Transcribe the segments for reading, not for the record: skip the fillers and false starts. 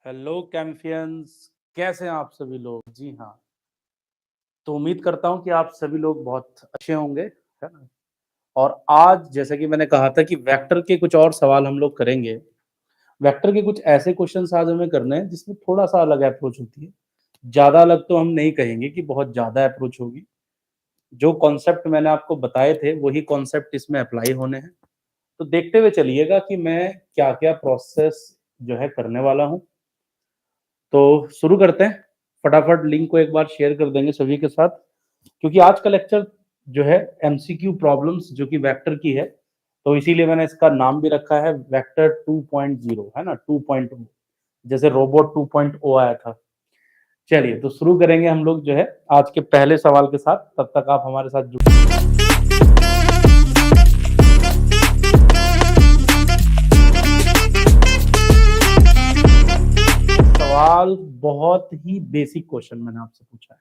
Hello कैम्फियंस, कैसे हैं आप सभी लोग? जी हाँ, तो उम्मीद करता हूँ कि आप सभी लोग बहुत अच्छे होंगे, है ना? और आज जैसा कि मैंने कहा था कि वेक्टर के कुछ और सवाल हम लोग करेंगे। वेक्टर के कुछ ऐसे क्वेश्चन्स आज हमें करने हैं जिसमें थोड़ा-सा अलग अप्रोच होती है। ज़्यादा अलग तो हम नहीं कहेंगे कि बहुत ज़्यादा अप्रोच होगी। जो कॉन्सेप्ट मैंने आपको बताए थे, वही कॉन्सेप्ट इसमें अप्लाई होने हैं। तो देखते हुए चलिएगा कि मैं क्या-क्या प्रोसेस जो है करने वाला हूँ। तो शुरू करते हैं। फटाफट लिंक को एक बार शेयर कर देंगे सभी के साथ, क्योंकि आज का लेक्चर जो है एमसीक्यू प्रॉब्लम्स जो कि वेक्टर की है, तो इसीलिए मैंने इसका नाम भी रखा है वेक्टर 2.0, है ना? 2.0 जैसे रोबोट 2.0 आया था। चलिए तो शुरू करेंगे हम लोग जो है आज के पहले सवाल के साथ, तब तक आप हमारे साथ सवाल बहुत ही बेसिक क्वेश्चन मैंने आपसे पूछा है।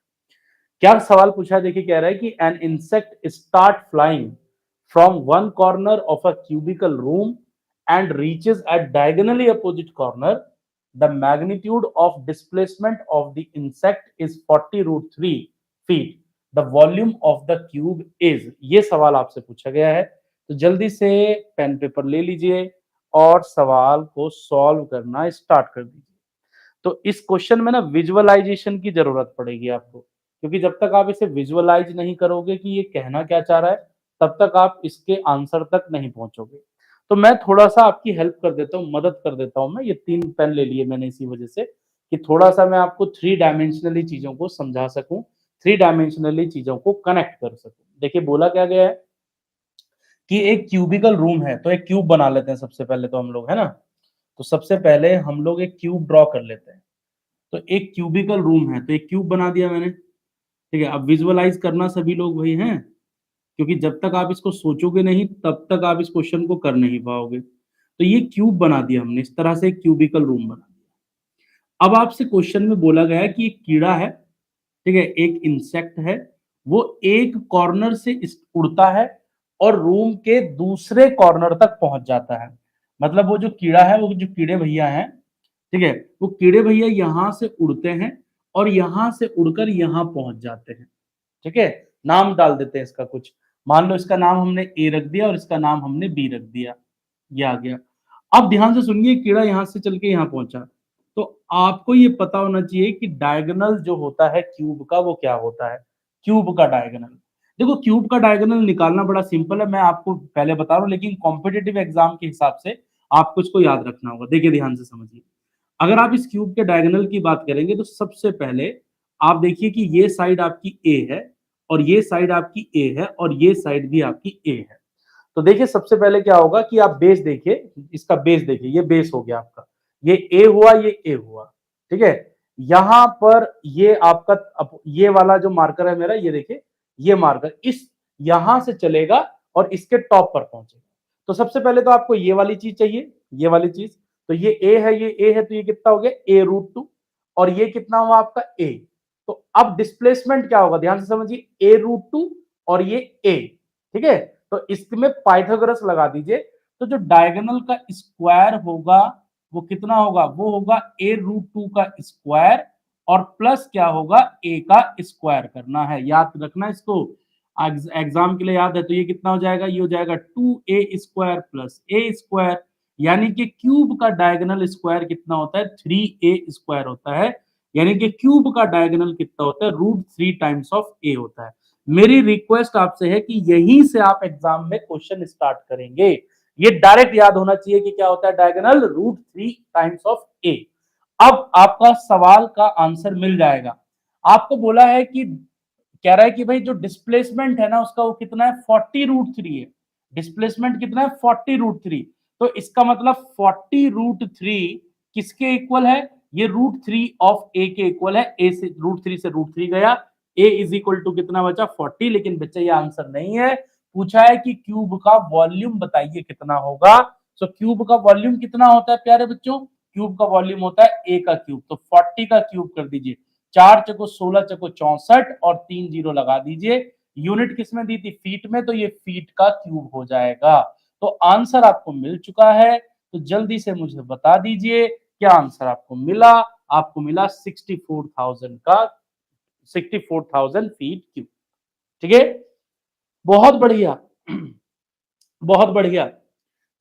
क्या सवाल पूछा है? देखिए, कह रहा है कि an insect start flying from one corner of a cubical room and reaches at diagonally opposite corner, the magnitude of displacement of the insect is 40√3 feet, the volume of the cube is. ये सवाल आपसे पूछा गया है, तो जल्दी से pen paper ले लीजिए और सवाल को सॉल्व करना स्टार्ट कर दीजिए। तो इस क्वेश्चन में ना विजुअलाइजेशन की जरूरत पड़ेगी आपको, क्योंकि जब तक आप इसे विजुअलाइज नहीं करोगे कि ये कहना क्या चाह रहा है, तब तक आप इसके आंसर तक नहीं पहुंचोगे। तो मैं थोड़ा-सा आपकी हेल्प कर देता हूँ, मदद कर देता हूँ मैं। ये 3 पेन ले लिए मैंने इसी वजह से कि थोड़ा-सा मैं आपको 3 डायमेंशनली चीज़ों को समझा सकूँ, 3 डायमेंशनली चीज़ों को कनेक्ट कर सकूँ। देखिए, बोला क्या गया है कि एक क्यूबिकल रूम है, तो एक क्यूब बना लेते हैं सबसे पहले तो हम लोग, है ना? तो सबसे पहले हम लोग एक क्यूब ड्रॉ कर लेते हैं। तो एक क्यूबिकल रूम है, तो एक क्यूब बना दिया मैंने, ठीक है? अब विजुअलाइज़ करना सभी लोग वही हैं, क्योंकि जब तक आप इसको सोचोगे नहीं, तब तक आप इस क्वेश्चन को कर नहीं पाओगे। तो ये क्यूब बना दिया हमने, इस तरह से एक क्यूबिकल रूम बना दिया। अब आपसे क्वेश्चन में बोला गया है कि एक कीड़ा है, ठीक है? एक इंसेक्ट है, वो एक कॉर्नर से उड़ता है और रूम के दूसरे कॉर्नर तक पहुंच जाता है। मतलब वो जो कीड़ा है, वो जो कीड़े भैया हैं, ठीक है? वो कीड़े भैया यहाँ से उड़ते हैं और यहाँ से उड़कर यहाँ पहुंच जाते हैं, ठीक है? नाम डाल देते हैं इसका कुछ। मान लो इसका नाम हमने ए रख दिया और इसका नाम हमने बी रख दिया। ये आ गया। अब ध्यान से सुनिए, कीड़ा यहाँ से चल के यहाँ पहुंचा। तो आपको ये पता होना चाहिए कि डायगोनल जो होता है क्यूब का, वो क्या होता है? क्यूब का डायगोनल। देखो, क्यूब का डायगोनल निकालना बड़ा सिंपल है, मैं आपको पहले बता रहा हूँ, लेकिन कॉम्पिटिटिव एग्जाम के हिसाब से आपको इसको याद रखना होगा। देखिए, ध्यान से समझिए। अगर आप इस क्यूब के डायगोनल की बात करेंगे, तो सबसे पहले आप देखिए कि ये साइड आपकी ए है और ये साइड आपकी ए है और ये साइड भी आपकी ए है। तो देखिए, सबसे पहले क्या होगा कि आप बेस देखिए, इसका बेस देखिए, ये बेस हो गया आपका, ये ए हुआ, ये ए हुआ, ठीक है? यहां पर ये आपका ये वाला जो मार्कर है मेरा, ये देखिए, ये मार्कर इस यहां से चलेगा और इसके टॉप पर पहुंचेगा। तो सबसे पहले तो आपको ये वाली चीज चाहिए, ये वाली चीज। तो ये ए है, ये ए है, तो ये कितना हो गया? a√2। और ये कितना हुआ आपका ए। तो अब डिस्प्लेसमेंट क्या होगा? ध्यान से समझिए, a√2 और ये ए, ठीक है? तो इसमें पाइथागोरस लगा दीजिए। तो जो डायगोनल का स्क्वायर होगा वो कितना होगा? वो होगा a√2 का स्क्वायर और प्लस क्या होगा? a का स्क्वायर करना है, याद रखना इसको, एग्जाम के लिए याद है। तो ये कितना हो जाएगा? ये हो जाएगा 2a² प्लस a स्क्वायर, यानी कि क्यूब का डायगोनल स्क्वायर कितना होता है? 3a² होता है। यानी कि क्यूब का डायगोनल कितना होता है? √3 टाइम्स ऑफ a होता है। मेरी रिक्वेस्ट आपसे है कि यहीं से आप एग्जाम में क्वेश्चन स्टार्ट करेंगे। ये डायरेक्ट याद होना चाहिए कि क्या होता है डायगोनल? √3 टाइम्स ऑफ ए। अब आपका सवाल का आंसर मिल जाएगा। आपको बोला है कि, कह रहा है कि भाई जो डिस्प्लेसमेंट है ना उसका, वो कितना है? 40√3 है। डिस्प्लेसमेंट कितना है? 40√3। तो इसका मतलब 40√3 किसके इक्वल है? ये √3 ऑफ ए के इक्वल है। ए से √3 से √3 गया, a इज इक्वल टू कितना बचा? 40। लेकिन बच्चा ये आंसर नहीं है, पूछा है कि क्यूब का वॉल्यूम बताइए कितना होगा। तो क्यूब का वॉल्यूम कितना होता है प्यारे बच्चों? क्यूब का वॉल्यूम होता है a का क्यूब। तो 40 का क्यूब कर दीजिए, 4 चको 16 चको 64 और 3 जीरो लगा दीजिए। यूनिट किसमें दी थी? फीट में, तो ये फीट का क्यूब हो जाएगा। तो आंसर आपको मिल चुका है। तो जल्दी से मुझे बता दीजिए क्या आंसर आपको मिला? आपको मिला 64,000 का 64,000 फीट क्यूब। ठीक है, बहुत बढ़िया बहुत बढ़िया।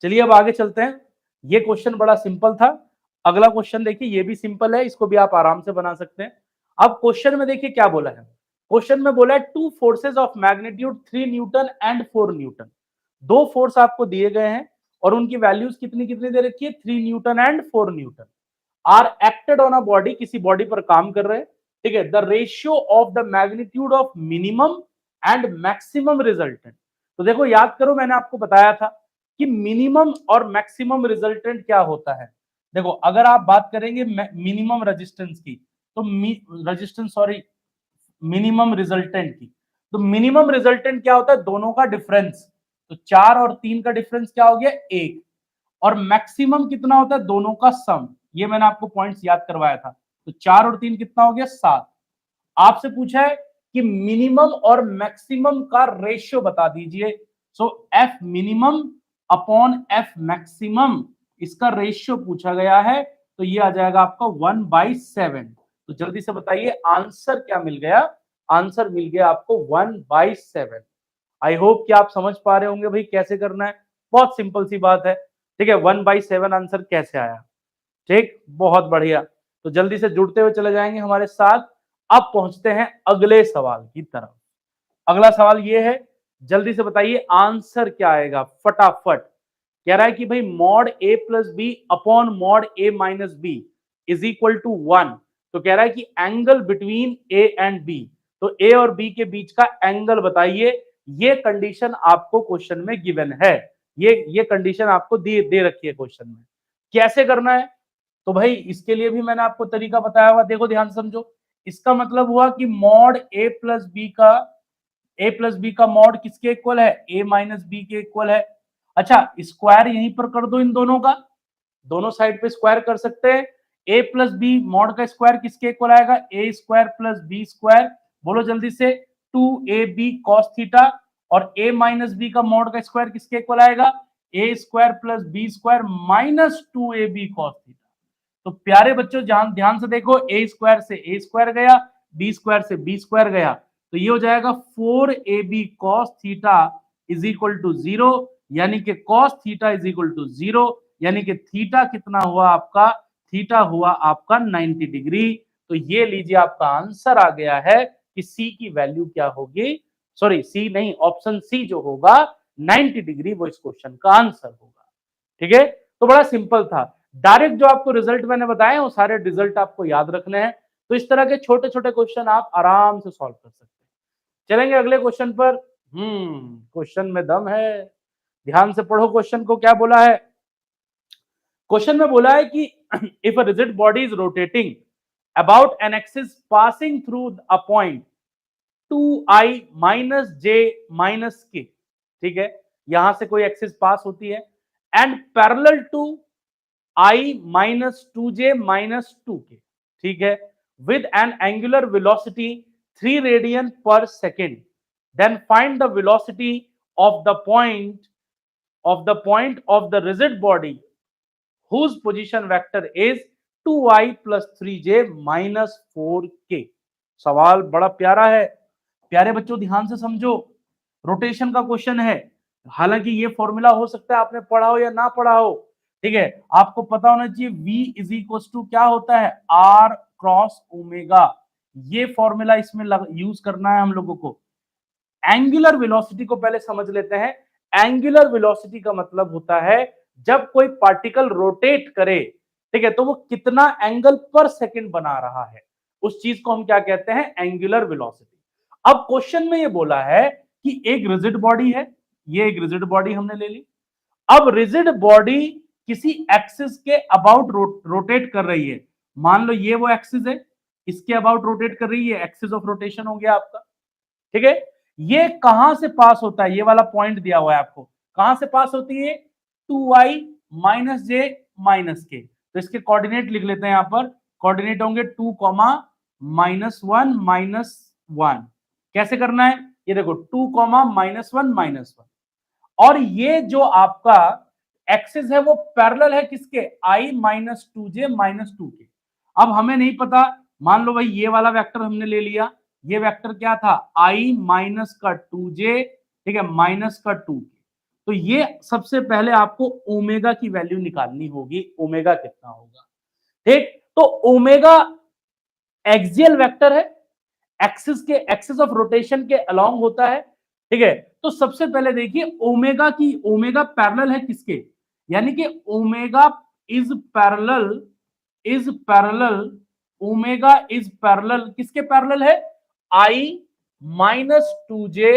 चलिए अब आगे चलते हैं। ये क्वेश्चन बड़ा सिंपल था। अगला क्वेश्चन देखिए, ये भी सिंपल है, इसको भी आप आराम से बना सकते हैं। अब क्वेश्चन में देखिए क्या बोला है। क्वेश्चन में बोला है two forces of magnitude 3 newton and 4 Newton. दो फोर्स आपको दिए गए हैं और उनकी वैल्यूज कितनी कितनी दे रखी है, 3 newton and 4 newton are acted on a body, किसी बॉडी पर काम कर रहे हैं। ठीक है, the ratio of the magnitude of minimum and maximum resultant. तो देखो याद करो, मैंने आपको बताया था कि मिनिमम और मैक्सिमम रिजल्टेंट क्या होता है। देखो अगर आप बात करेंगे मिनिमम रेजिस्टेंस की, तो रेजिस्टेंस सॉरी मिनिमम रिजल्टेंट की, तो मिनिमम रिजल्टेंट क्या होता है, दोनों का डिफरेंस। तो 4 और 3 का डिफरेंस क्या हो गया, 1। और मैक्सिमम कितना होता है, दोनों का सम। ये मैंने आपको पॉइंट्स याद करवाया था। तो 4 और 3 कितना हो गया, 7। आपसे पूछा है कि मिनिमम और मैक्सिमम का रेशियो बता दीजिए। So F minimum upon F maximum, इसका रेशियो पूछा गया है। तो ये आ जाएगा आपका 1/7। तो जल्दी से बताइए आंसर क्या मिल गया। आंसर मिल गया आपको 1/7। आई होप कि आप समझ पा रहे होंगे भाई कैसे करना है। बहुत सिंपल सी बात है। ठीक है, 1/7 आंसर कैसे आया। ठीक, बहुत बढ़िया। तो जल्दी से जुड़ते हुए चले जाएंगे हमारे साथ। अब पहुंचते हैं अगले सवाल की तरफ। अगला सवाल ये है, जल्दी से बताइए आंसर क्या आएगा फटाफट। कह रहा है कि भाई mod A plus B upon mod A minus B is equal to 1। तो कह रहा है कि angle between A and B, तो ए और बी के बीच का एंगल बताइए। ये कंडीशन आपको क्वेश्चन में गिवन है। ये कंडीशन आपको दे रखी है क्वेश्चन में। कैसे करना है, तो भाई इसके लिए भी मैंने आपको तरीका बताया हुआ, देखो ध्यान से समझो। इसका मतलब हुआ कि मॉड ए प्लस बी का मॉड किसके इक्वल है, ए माइनस बी के इक्वल है। अच्छा, स्क्वायर यहीं पर कर दो इन दोनों का, दोनों साइड पे स्क्वायर कर सकते हैं। ए प्लस बी मॉड का स्क्वायर किसके इक्वल आएगा, A square plus B square. बोलो जल्दी से, 2ab cos थीटा। और ए माइनस बी का मॉड का स्क्वायर किसके इक्वल आएगा, A square plus B square minus 2ab cos theta. तो प्यारे बच्चों ध्यान ध्यान से देखो, ए स्क्वायर से ए स्क्वायर गया, बी स्क्वायर से बी स्क्वायर गया, तो ये हो जाएगा 4ab cos theta is equal to 0, यानी कि cos theta is equal to 0, यानी कि थीटा कितना हुआ आपका, थीटा हुआ आपका 90 डिग्री। तो ये लीजिए आपका आंसर आ गया है कि सी की वैल्यू क्या होगी, सॉरी सी नहीं, ऑप्शन सी जो होगा 90 डिग्री, वो इस क्वेश्चन का आंसर होगा। ठीक है, तो बड़ा सिंपल था। डायरेक्ट जो आपको रिजल्ट मैंने बताए वो सारे रिजल्ट आपको याद रखने हैं। तो इस तरह के छोटे छोटे क्वेश्चन आप आराम से सॉल्व कर सकते हैं। चलेंगे अगले क्वेश्चन पर। क्वेश्चन में दम है, ध्यान से पढ़ो क्वेश्चन को क्या बोला है। क्वेश्चन में बोला है कि if a rigid body is rotating about an axis passing through a point 2i minus J minus के, ठीक है, यहां से कोई एक्सिस पास होती है and parallel to i minus 2j minus 2 के, ठीक है, with an angular velocity 3 radian per second, then find the velocity of the point of the rigid body whose position vector is 2i plus 3j minus 4k। सवाल बड़ा प्यारा है। प्यारे बच्चों ध्यान से समझो, रोटेशन का क्वेश्चन है। हालांकि ये फॉर्मूला हो सकता है आपने पढ़ा हो या ना पढ़ा हो, ठीक है, आपको पता होना चाहिए v इज इक्वल टू क्या होता है, r क्रॉस ओमेगा। ये फॉर्मूला इसमें यूज करना है हम लोगों को। एंगुलर वेलोसिटी को पहले समझ लेते हैं। एंगुलर वेलोसिटी का मतलब होता है जब कोई पार्टिकल रोटेट करे, ठीक है, तो वो कितना एंगल पर सेकंड बना रहा है, उस चीज को हम क्या कहते हैं, एंगुलर वेलोसिटी। अब क्वेश्चन में ये बोला है कि एक रिजिड बॉडी है, ये एक रिजिड बॉडी हमने ले ली। अब रिजिड बॉडी किसी एक्सिस के अबाउट रोटेट कर रही है। मान लो ये वो एक्सिस है, इसके अबाउट रोटेट कर रही है, एक्सिस ऑफ रोटेशन हो गया आपका। ठीक है, ये कहां से पास होता है, ये वाला पॉइंट दिया हुआ है आपको, कहां से पास होती है, 2i माइनस जे माइनस के। तो इसके कोऑर्डिनेट लिख लेते हैं यहां पर, कोऑर्डिनेट होंगे 2 कॉमा माइनस 1 माइनस 1। कैसे करना है, ये देखो 2 कॉमा माइनस 1 माइनस 1। और ये जो आपका एक्सिस है वो पैरेलल है किसके, i minus two J minus two के। अब हमें नहीं पता, मान लो भाई ये वाला वेक्टर हमने ले लिया, ये वेक्टर क्या था, i माइनस का टू जे, ठीक है, माइनस का टू के। तो ये सबसे पहले आपको ओमेगा की वैल्यू निकालनी होगी, ओमेगा कितना होगा, ठीक। तो ओमेगा एक्सियल वेक्टर है, एक्सिस के, एक्सिस ऑफ रोटेशन के अलोंग होता है, ठीक है। तो सबसे पहले देखिए ओमेगा की, ओमेगा पैरेलल है किसके, यानी कि omega is parallel, is parallel, omega is parallel किसके पैरेलल है, आई माइनस टू जे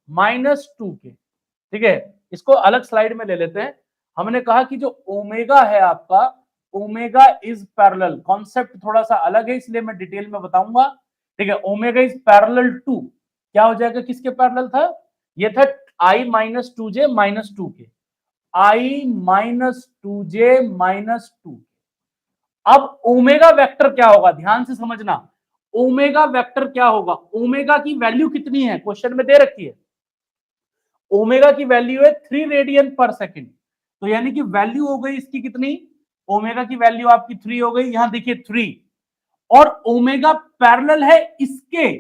माइनस टू के, ठीक है। इसको अलग स्लाइड में ले लेते हैं। हमने कहा कि जो ओमेगा है आपका, ओमेगा इज पैरेलल, कॉन्सेप्ट थोड़ा सा अलग है इसलिए मैं डिटेल में बताऊंगा, ठीक है। ओमेगा इज पैरेलल टू, क्या हो जाएगा, किसके पैरेलल था, ये था आई माइनस टू जे माइनस टू के, आई माइनस टू जे माइनस टू। अब ओमेगा वेक्टर क्या होगा, ध्यान से समझना, ओमेगा वेक्टर क्या होगा, ओमेगा की वैल्यू कितनी है, क्वेश्चन में दे रखी है, ओमेगा की वैल्यू है 3 रेडियन पर सेकंड। तो यानी कि वैल्यू हो गई इसकी कितनी, ओमेगा की वैल्यू आपकी 3 हो गई, यहां देखिए 3, और ओमेगा पैरेलल है इसके,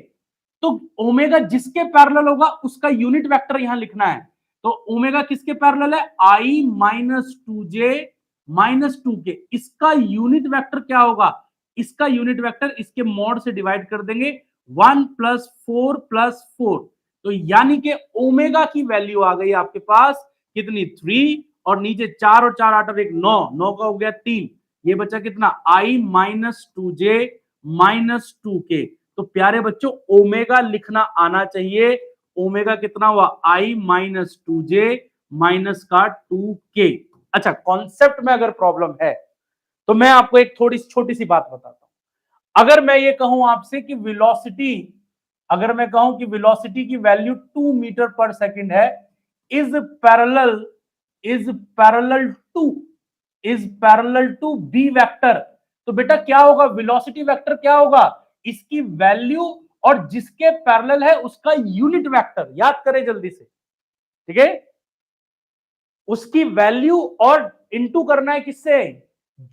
तो ओमेगा जिसके पैरेलल होगा उसका यूनिट वेक्टर यहां लिखना है। तो ओमेगा किसके पैरेलल है, आई माइनस टू जे माइनस टू के, इसका यूनिट वेक्टर क्या होगा, इसका यूनिट वेक्टर इसके मॉड से डिवाइड कर देंगे, 1 प्लस 4 प्लस 4। तो यानी कि ओमेगा की वैल्यू आ गई आपके पास कितनी, 3, और नीचे 4 और 4 8 और 1 9, 9 का हो गया 3, ये बचा कितना, आई माइनस टू जे माइनस टू के। तो प्यारे बच्चों ओमेगा लिखना आना चाहिए, ओमेगा कितना हुआ, आई माइनस टू जे माइनस का टू के। अच्छा, कॉन्सेप्ट में अगर प्रॉब्लम है तो मैं आपको एक थोड़ी छोटी सी बात बताता हूं। अगर मैं ये कहूं आपसे कि वेलोसिटी, अगर मैं कहूं कि वेलोसिटी की वैल्यू 2 मीटर पर सेकंड है, is parallel, is parallel to, is parallel to B vector, तो बेटा क्या होगा, वेलोसिटी वेक्टर क्या होगा, इसकी वैल्यू और जिसके पैरेलल है उसका यूनिट वेक्टर, याद करें जल्दी से, ठीक है। उसकी वैल्यू और इनटू करना है किससे,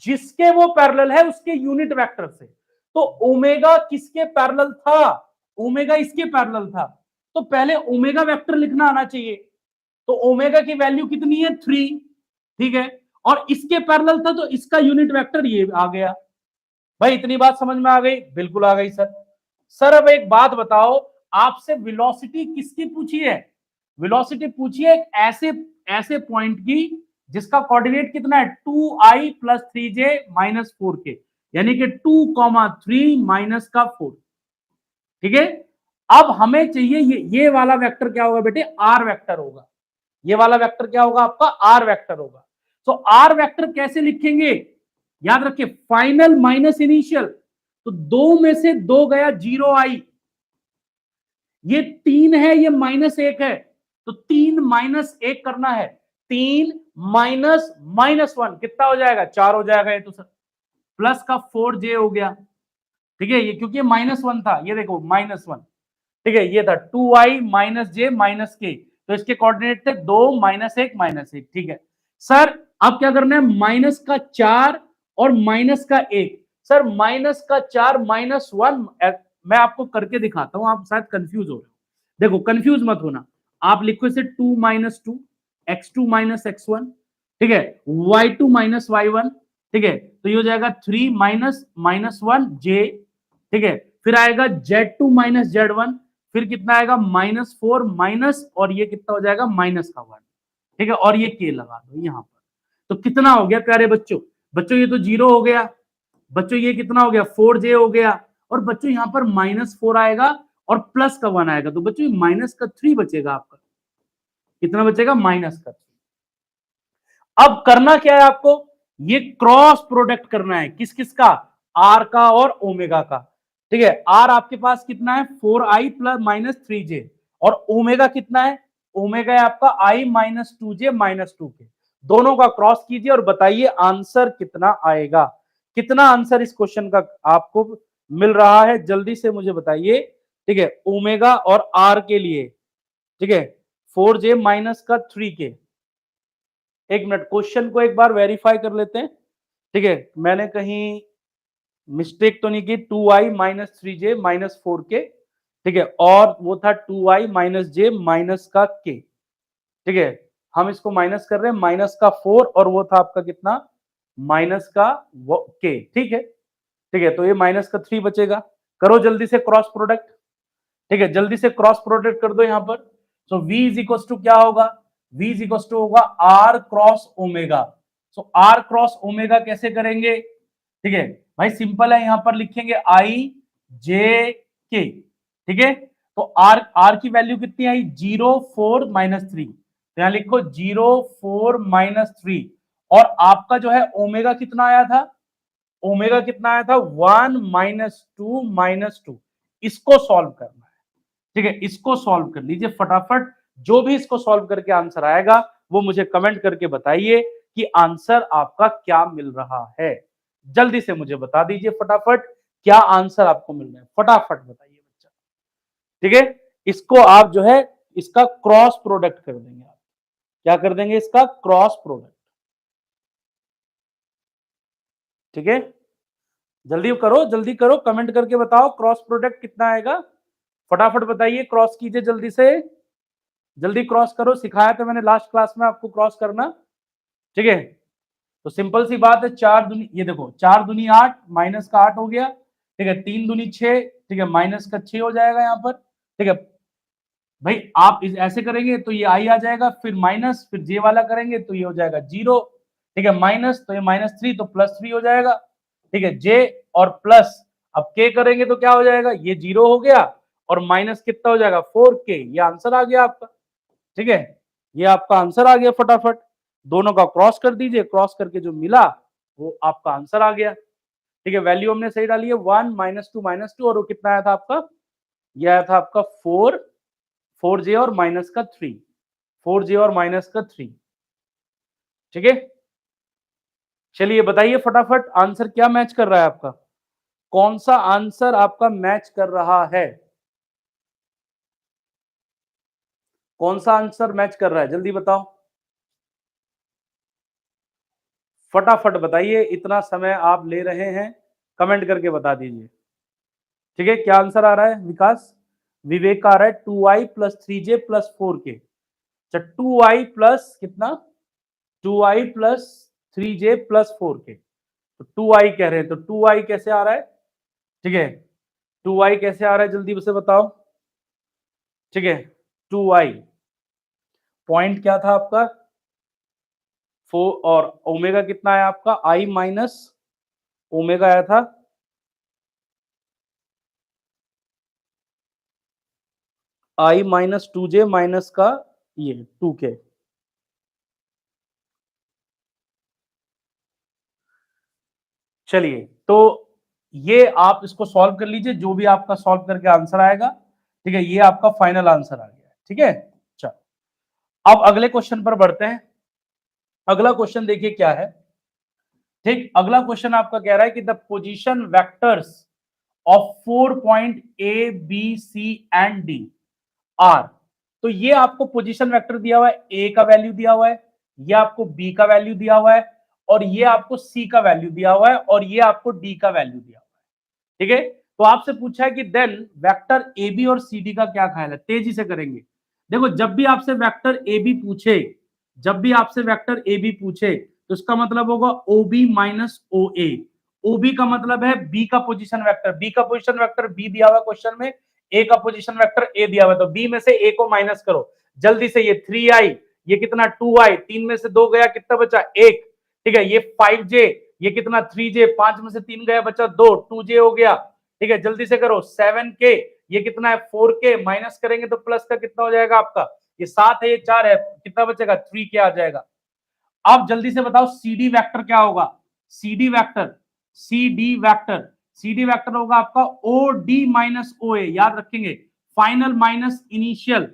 जिसके वो पैरेलल है उसके यूनिट वेक्टर से। तो ओमेगा किसके पैरेलल था, ओमेगा इसके पैरेलल था, तो पहले ओमेगा वेक्टर लिखना आना चाहिए। तो ओमेगा की वैल्यू कितनी है, 3, ठीक है, और इसके पैरेलल था तो इसका यूनिट वेक्टर ये आ गया। भाई इतनी बात समझ में आ गई, बिल्कुल आ गई सर। सर अब एक बात बताओ, आपसे वेलोसिटी किसकी पूछी है, वेलोसिटी पूछी है एक ऐसे, ऐसे पॉइंट की जिसका कोऑर्डिनेट कितना है, 2i plus 3j minus 4k, यानी कि 2,3 माइनस का 4, ठीक है। अब हमें चाहिए ये वाला वेक्टर क्या होगा बेटे, आर वेक्टर होगा, ये वाला वेक्टर क्या होगा आपका, आर वेक्टर होगा। तो आर वेक्टर कैसे लिखेंगे, याद रखिए फाइनल माइनस इनिशियल, तो दो में से दो गया, 0i, ये 3 है, ये माइनस 1 है, तो 3 माइनस 1 करना है, 3 माइनस माइनस 1 कितना हो जाएगा, 4 हो जाएगा, ये तो सर प्लस का 4j हो गया, ठीक है, ये क्योंकि माइनस 1 था, ये देखो माइनस 1, ठीक है, ये था 2i माइनस जे माइनस के, तो इसके कोऑर्डिनेट थे 2 माइनस 1 माइनस 1, ठीक है। सर अब क्या करना है, माइनस का 4 और माइनस का 1, सर माइनस का 4 माइनस 1, मैं आपको करके दिखाता हूं, आप शायद कंफ्यूज हो रहे हो, देखो कंफ्यूज मत होना, आप लिखो इसे 2 माइनस 2, x2 माइनस x1, ठीक है, y2 माइनस y1, ठीक है, तो ये हो जाएगा 3 माइनस माइनस 1 j, ठीक है, फिर आएगा z2 माइनस z1, फिर कितना आएगा माइनस 4 माइनस, और ये कितना हो जाएगा माइनस का 1, ठीक है, और ये k लगा दो यहां पर, तो कितना हो गया प्यारे बच्चों, बच्चों ये तो 0 हो गया, बच्चों ये कितना हो गया 4j हो गया, और बच्चों यहां पर माइनस 4 आएगा और प्लस का 1 आएगा, तो बच्चों माइनस का 3 बचेगा आपका, कितना बचेगा, माइनस का 3। अब करना क्या है आपको, ये क्रॉस प्रोडक्ट करना है, किस किस का, आर का और ओमेगा का, ठीक है। आर आपके पास कितना है, 4i प्लस माइनस 3j, और ओमेगा कितना है, ओमेगा है आपका i minus 2j minus 2k, दोनों का क्रॉस कीजिए और बताइए आंसर कितना आएगा, कितना आंसर इस क्वेश्चन का आपको मिल रहा है, जल्दी से मुझे बताइए, ठीक है, ओमेगा और आर के लिए, ठीक है, 4j माइनस का 3k, एक मिनट, क्वेश्चन को एक बार वेरीफाई कर लेते हैं। ठीक है, मैंने कहीं मिस्टेक तो नहीं की। 2i minus 3j minus 4k, ठीक है, और वो था 2i माइनस जे माइनस का k। ठीक है, हम इसको माइनस कर रहे हैं, माइनस का 4 और वो था आपका कितना, माइनस का k। ठीक है, ठीक है, तो ये माइनस का 3 बचेगा। करो जल्दी से क्रॉस प्रोडक्ट। ठीक है, जल्दी से क्रॉस प्रोडक्ट कर दो यहां पर। सो v इज इक्वल टू क्या होगा, v इज इक्वल टू होगा r क्रॉस ओमेगा। सो r क्रॉस ओमेगा कैसे करेंगे, ठीक है भाई, सिंपल है, यहां पर लिखेंगे आई जे के। ठीक है, तो आर आर की वैल्यू कितनी आई, 0 4 - 3, तो यहां लिखो 0 4 - 3, और आपका जो है ओमेगा कितना आया था, ओमेगा कितना आया था, 1 - 2 - 2। इसको सॉल्व करना है। ठीक है, इसको सॉल्व कर लीजिए फटाफट। जो भी इसको सॉल्व करके आंसर आएगा वो मुझे कमेंट करके बताइए कि आंसर आपका क्या मिल रहा है। जल्दी से मुझे बता दीजिए फटाफट, क्या आंसर आपको मिल रहा है, फटाफट बताइए बच्चा। ठीक है, इसको आप जो है इसका क्रॉस प्रोडक्ट कर देंगे। आप क्या कर देंगे, इसका क्रॉस प्रोडक्ट। ठीक है, जल्दी करो, कमेंट करके बताओ क्रॉस प्रोडक्ट कितना आएगा। फटाफट बताइए, क्रॉस कीजिए जल्दी से, जल्दी क्रॉस करो। सिखाया था मैंने लास्ट क्लास में आपको क्रॉस करना। ठीक है, तो सिंपल सी बात है, 4 दूनी, ये देखो 4 दूनी 8, माइनस का 8 हो गया। ठीक है, 3 दूनी 6, ठीक है, माइनस का 6 हो जाएगा यहाँ पर। ठीक है भाई, आप इस ऐसे करेंगे तो ये आई आ जाएगा, फिर माइनस, फिर जे वाला करेंगे तो ये हो जाएगा 0। ठीक है, माइनस तो ये -3 तो +3 हो जाएगा। ठीक है, जे और प्लस, अब के करेंगे तो क्या हो जाएगा, ये 0 हो गया, और माइनस कितना हो जाएगा 4k। ये आंसर आ गया आपका। ठीक है, ये आपका आंसर आ गया। फटाफट दोनों का क्रॉस कर दीजिए, क्रॉस करके जो मिला वो आपका आंसर आ गया। ठीक है, वैल्यू हमने सही डाली है, 1 - 2 - 2, और वो कितना आया था आपका, ये आया था आपका 4 और माइनस का 3, 4j और माइनस का 3। ठीक है, चलिए बताइए फटाफट, आंसर क्या मैच कर रहा है आपका, कौन सा आंसर आपका मैच कर रहा है, कौन सा आंसर मैच कर रहा है, जल्दी बताओ, फटाफट बताइए, इतना समय आप ले रहे हैं, कमेंट करके बता दीजिए। ठीक है, क्या आंसर आ रहा है विकास, विवेक का आ रहा है 2i + 3j + 4k। अच्छा, 2i प्लस कितना, 2i + 3j + 4k, तो 2i कह रहे हैं, तो 2i कैसे आ रहा है, ठीक है, 2i कैसे आ रहा है, जल्दी से बताओ। ठीक है, 2i पॉइंट क्या था आपका 4, और ओमेगा कितना है आपका, i माइनस ओमेगा आया था, i - 2j माइनस का ये 2k। चलिए, तो ये आप इसको सॉल्व कर लीजिए, जो भी आपका सॉल्व करके आंसर आएगा। ठीक है, ये आपका फाइनल आंसर आ गया। ठीक है, चलो अब अगले क्वेश्चन पर बढ़ते हैं। अगला क्वेश्चन देखिए क्या है। ठीक, अगला क्वेश्चन आपका कह रहा है कि the position vectors of 4 point A B C and D are. तो ये आपको पोजीशन वेक्टर दिया हुआ है, ए का वैल्यू दिया हुआ है, ये आपको बी का वैल्यू दिया हुआ है, और ये आपको सी का वैल्यू दिया हुआ है, और ये आपको डी का वैल्यू दिया हुआ है। ठीक है, तो आपसे पूछा है कि देन वेक्टर ए बी और सी डी का क्या ख्याल है, तेजी से करेंगे। देखो, जब भी आपसे वेक्टर ए बी पूछे, जब भी आपसे वेक्टर ए बी पूछे, तो इसका मतलब होगा ओ बी माइनस ओ ए। ओ बी का मतलब है बी का पोजीशन वेक्टर, बी का पोजीशन वेक्टर बी दिया हुआ क्वेश्चन में, ए का पोजीशन वेक्टर ए दिया हुआ है, तो बी में से ए को माइनस करो जल्दी से। ये 3i, ये कितना 2i, 3 में से 2 गया, कितना बचा 1। ठीक है, ये 5j, ये कितना 3j, 5 में से 3 गया बचा 2, 2j हो गया। ठीक है, जल्दी से करो 7k, ये कितना है 4k, माइनस करेंगे तो प्लस का कितना हो जाएगा आपका, ये 7 है, ये 4 है, कितना बचेगा 3k आ जाएगा। अब जल्दी से बताओ सीडी वेक्टर क्या होगा, CD vector, CD vector, CD vector होगा आपका O D minus O A, याद रखेंगे, final minus initial,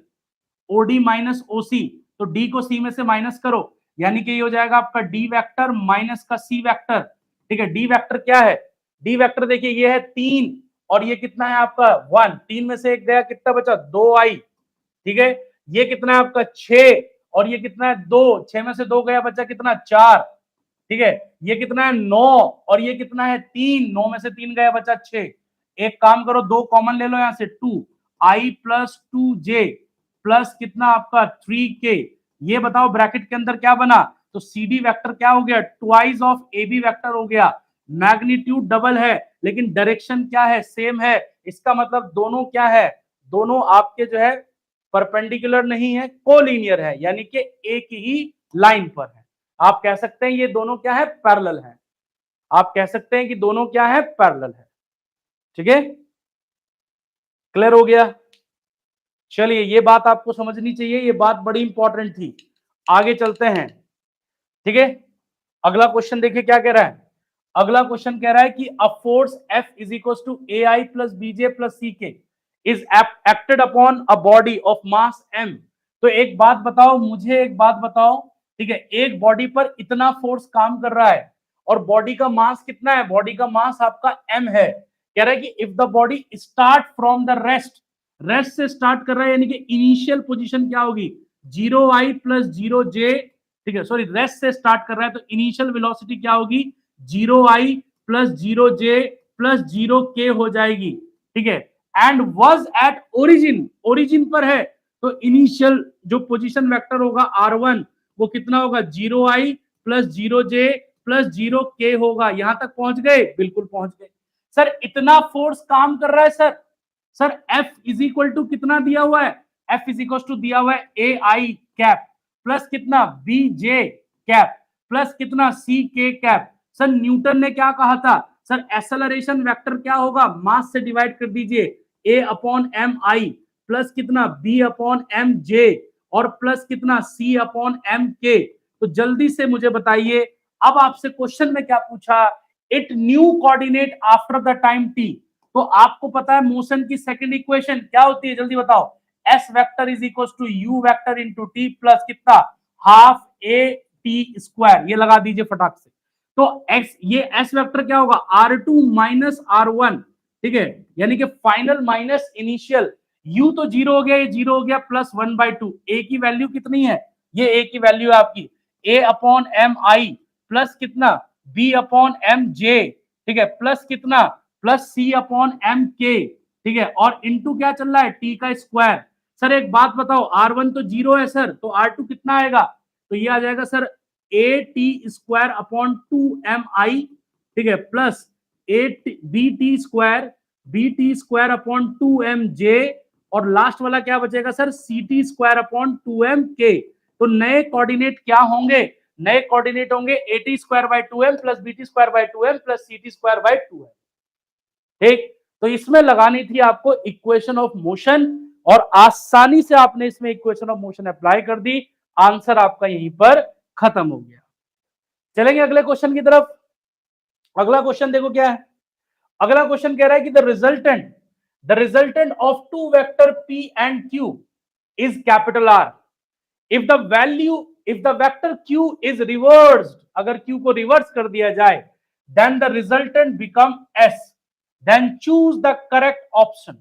OD minus OC, तो डी को सी में से माइनस करो, यानी कि ये हो जाएगा आपका डी वेक्टर माइनस का सी वेक्टर। ठीक है, डी वेक्टर क्या है, डी वेक्टर देखिए ये है 3, और ये कितना है आपका 1, 3 में से 1 गया, कितना बचा 2i। ठीक है, ये कितना है आपका 6, और ये कितना है 2, 6 में से 2 गया, बचा कितना 4, ठीक है। ये कितना है 9 और ये कितना है 3, 9 में से 3 गया, बचा 6। एक काम करो, 2 कॉमन ले लो यहां से, 2i प्लस 2j प्लस कितना आपका 3k। ये बताओ ब्रैकेट के अंदर क्या बना, तो CD वेक्टर क्या हो गया, ट्वाइस ऑफ AB वेक्टर हो गया। मैग्नीट्यूड डबल है लेकिन डायरेक्शन क्या है, सेम है। इसका मतलब दोनों क्या है, दोनों आपके जो है परपेंडिकुलर नहीं है, कोलिनियर है, यानी कि एक ही लाइन पर है। आप कह सकते हैं ये दोनों क्या है, पैरेलल है। आप कह सकते हैं कि दोनों क्या है, पैरेलल है। ठीक है, क्लियर हो गया। चलिए, ये बात आपको समझनी चाहिए, ये बात बड़ी इंपॉर्टेंट थी। आगे चलते हैं, ठीक है। अगला क्वेश्चन देखिए क्या कह रहा है। अगला क्वेश्चन कह रहा है कि a force F is equal to AI plus BJ plus CK is acted upon a body of mass M। तो एक बात बताओ, मुझे एक बात बताओ, ठीक है, एक बॉडी पर इतना फोर्स काम कर रहा है और बॉडी का मास कितना है, बॉडी का मास आपका M है। कह रहा है कि if the body start from the rest, rest से स्टार्ट कर रहा है, यानी कि इनिशियल पोजीशन क्या होगी, 0i प्लस 0j, ठीक है, सॉरी, रेस्ट से स्टार्ट कर रहा है तो इनिशियल वेलोसिटी क्या होगी, 0i plus 0j plus 0k हो जाएगी, ठीक है। And was at origin, origin पर है तो इनिशियल जो पोजीशन वेक्टर होगा r1 वो कितना होगा, 0i plus 0j plus 0k होगा। यहां तक पहुंच गए, बिल्कुल पहुंच गए। सर इतना फोर्स काम कर रहा है sir, sir F is equal to कितना दिया हुआ है, F इज इक्वल टू दिया हुआ है AI कैप प्लस कितना BJ कैप प्लस कितना CK कैप। सर न्यूटन ने क्या कहा था, सर एक्सेलरेशन वेक्टर क्या होगा, मास से डिवाइड कर दीजिए, A upon M I plus कितना B अपॉन एम जे और प्लस कितना C अपॉन एम के। तो जल्दी से मुझे बताइए, अब आपसे क्वेश्चन में क्या पूछा, it new coordinate after the time t। तो आपको पता है मोशन की सेकंड इक्वेशन क्या होती है, जल्दी बताओ, S vector is equal to U vector into T plus कितना हाफ ए टी स्क्वायर। ये लगा दीजिए फटाक से। तो एक्स, ये एस वेक्टर क्या होगा, R2 माइनस R1, ठीक है, यानी कि फाइनल माइनस इनिशियल। यू तो जीरो हो गया, ये जीरो हो गया, प्लस 1/2। ए की वैल्यू कितनी है, ये ए की वैल्यू है आपकी ए अपॉन एम आई प्लस कितना बी अपॉन एम जे, ठीक है, प्लस कितना प्लस सी अपॉन एम के, ठीक है, और इंटू क्या चल रहा है, टी का स्क्वायर। सर एक बात बताओ, R1 तो जीरो है सर, तो R2 कितना आएगा, तो ये आ जाएगा sir A T square upon 2mi, ठीक है, plus A B T square upon 2mj और लास्ट वाला क्या बचेगा sir, C T square upon 2mk। तो नए कोऑर्डिनेट क्या होंगे, नए कोऑर्डिनेट होंगे A T square by 2m plus B T square by 2m plus C T square by 2m। ठीक, तो इसमें लगानी थी आपको इक्वेशन ऑफ मोशन और आसानी से आपने इसमें इक्वेशन ऑफ मोशन अप्लाई कर दी, आंसर आपका यहीं पर खत्म हो गया। चलेंगे अगले क्वेश्चन की तरफ। अगला क्वेश्चन देखो क्या है। अगला क्वेश्चन कह रहा है कि the resultant of two vector p and q is capital R if the value, if the vector q is reversed, अगर q को रिवर्स कर दिया जाए, then the resultant become s, then choose the correct option.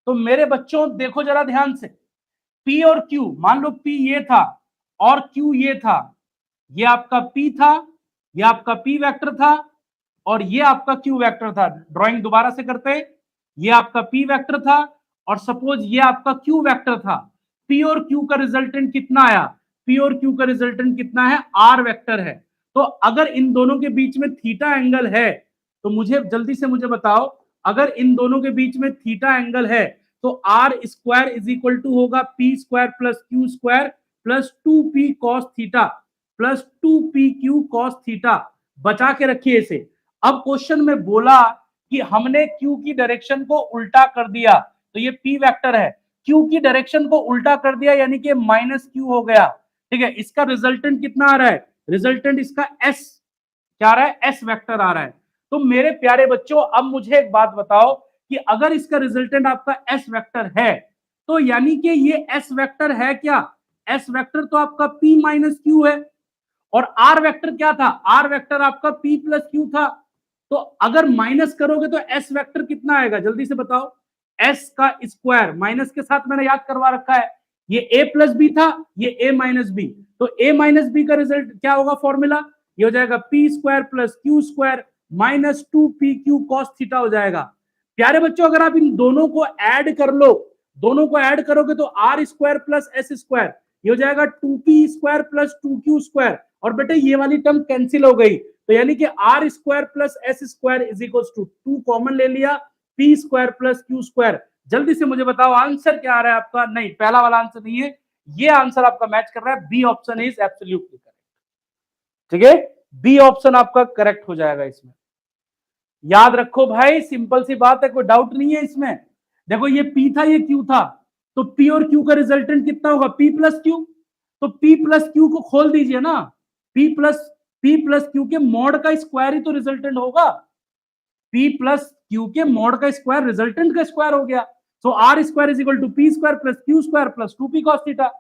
तो मेरे बच्चों देखो जरा ध्यान से, p और q, मान लो p ये था और q ये था, ये आपका p था, ये आपका p वेक्टर था और ये आपका q वेक्टर था। ड्राइंग दोबारा से करते हैं, ये आपका p वेक्टर था और सपोज ये आपका q वेक्टर था। p और q का रिजल्टेंट कितना आया, p और q का रिजल्टेंट कितना है, r वेक्टर है। तो अगर इन दोनों के बीच में थीटा एंगल है, तो मुझे जल्दी से मुझे बताओ, अगर इन दोनों के बीच में थीटा एंगल है तो r square is equal to होगा p square plus q square plus 2p cos theta plus 2pq cos theta. बचा के रखिए इसे। अब क्वेश्चन में बोला कि हमने q की डायरेक्शन को उल्टा कर दिया, तो ये p वेक्टर है, q की डायरेक्शन को उल्टा कर दिया यानी कि माइनस q हो गया, ठीक है। इसका रिजल्टेंट कितना आ रहा है, रिजल्टेंट इसका s क्या आ रहा है, s वेक्टर आ रहा है। तो मेरे प्यारे बच्चों अब मुझे एक बात बताओ कि अगर इसका रिजल्टेंट आपका s वेक्टर है, तो यानी कि ये s वेक्टर है क्या, s वेक्टर तो आपका p माइनस क्यू है और r वेक्टर क्या था, r वेक्टर आपका p प्लस क्यू था। तो अगर माइनस करोगे तो s वेक्टर कितना आएगा, जल्दी से बताओ, s का स्क्वायर माइनस के साथ मैंने याद करवा रखा है, ये a प्लस बी था, ये a माइनस बी, तो a माइनस बी का रिजल्ट क्या होगा फॉर्मूला, ये हो जाएगा P square plus Q square minus 2pq cos theta हो जाएगा। प्यारे बच्चों अगर आप इन दोनों को ऐड कर लो, दोनों को ऐड करोगे तो R square plus S square, ये हो जाएगा 2p square plus 2q square, और बेटे ये वाली टर्म कैंसिल हो गई, तो यानी कि R square plus S square is equal to 2 common ले लिया, P square plus Q square. जल्दी से मुझे बताओ आंसर क्या आ रहा है आपका, नहीं पहला वाला आंसर नहीं है, ये आंसर आपका मैच कर रहा है, B option is absolutely correct. ठीक है, बी ऑप्शन आपका करेक्ट हो जाएगा इसमें। याद रखो भाई, सिंपल सी बात है, कोई डाउट नहीं है इसमें। देखो ये पी था, ये क्यू था, तो पी और क्यू का रिजल्टेंट कितना होगा, पी प्लस क्यू, तो पी प्लस क्यू को खोल दीजिए ना, पी प्लस क्यू के मॉड का स्क्वायर ही तो रिजल्टेंट होगा, पी प्लस क्यू के मॉड का स्क्वायर रिजल्टेंट का स्क्वायर हो गया, तो R square is equal to P square plus Q square plus 2p cos theta.